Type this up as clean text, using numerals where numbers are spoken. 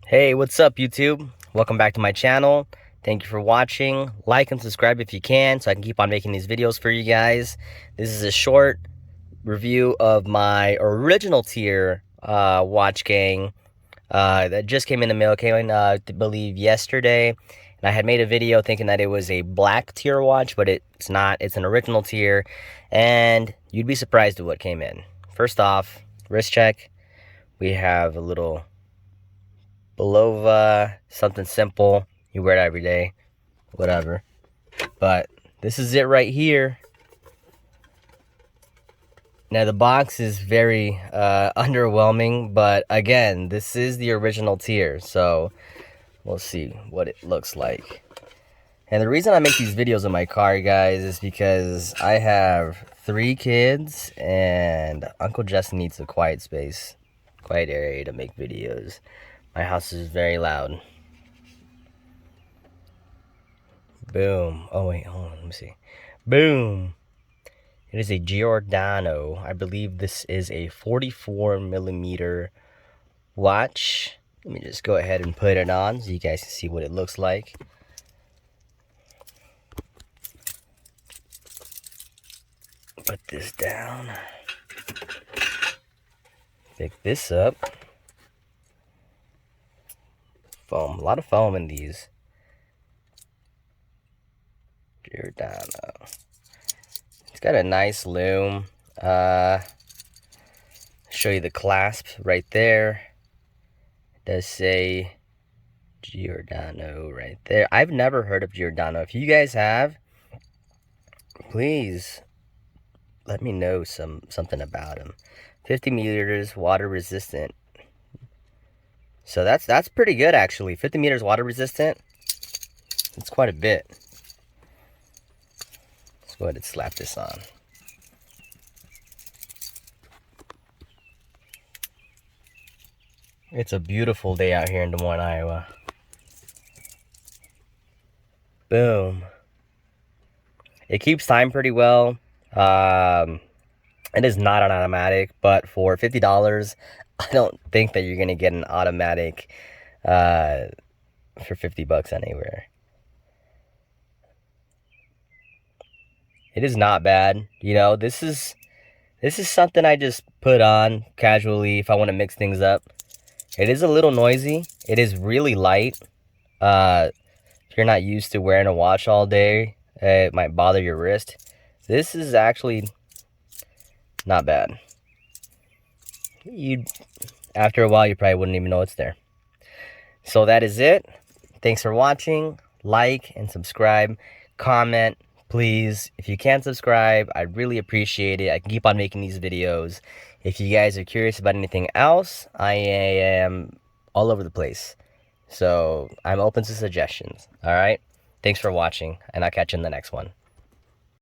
Hey, what's up YouTube? Welcome back to my channel. Thank you for watching. Like and subscribe if you can so I can keep on making these videos for you guys. This is a short review of my original tier watch gang that just came in the mail. Came in, I believe, yesterday. And I had made a video thinking that it was a black tier watch, but it's not. It's an original tier. And you'd be surprised at what came in. First off, wrist check. We have a little Bulova, something simple. You wear it every day, whatever. But this is it right here. Now the box is very underwhelming, but again, this is the original tier, so we'll see what it looks like. And the reason I make these videos in my car, guys, is because I have 3 kids and Uncle Justin needs a quiet space, quiet area to make videos. My house is very loud. Boom. Oh, wait, hold on. Let me see. Boom. It is a Giordano. I believe this is a 44 millimeter watch. Let me just go ahead and put it on so you guys can see what it looks like. Put this down. Pick this up. Foam. A lot of foam in these. Giordano. It's got a nice loom. Show you the clasp right there. It does say Giordano right there. I've never heard of Giordano. If you guys have, please let me know something about them. 50 meters, water resistant. So that's pretty good actually. 50 meters water resistant. It's quite a bit. Let's go ahead and slap this on. It's a beautiful day out here in Des Moines, Iowa. Boom. It keeps time pretty well. It is not an automatic, but for $50, I don't think that you're gonna get an automatic for $50 anywhere. It is not bad. You know, this is something I just put on casually if I want to mix things up. It is a little noisy. It is really light. If you're not used to wearing a watch all day, it might bother your wrist. This is actually not bad. After a while, you probably wouldn't even know it's there. So that is it. Thanks for watching. Like and subscribe. Comment, please. If you can subscribe, I'd really appreciate it. I can keep on making these videos. If you guys are curious about anything else, I am all over the place. So I'm open to suggestions. All right. Thanks for watching, and I'll catch you in the next one.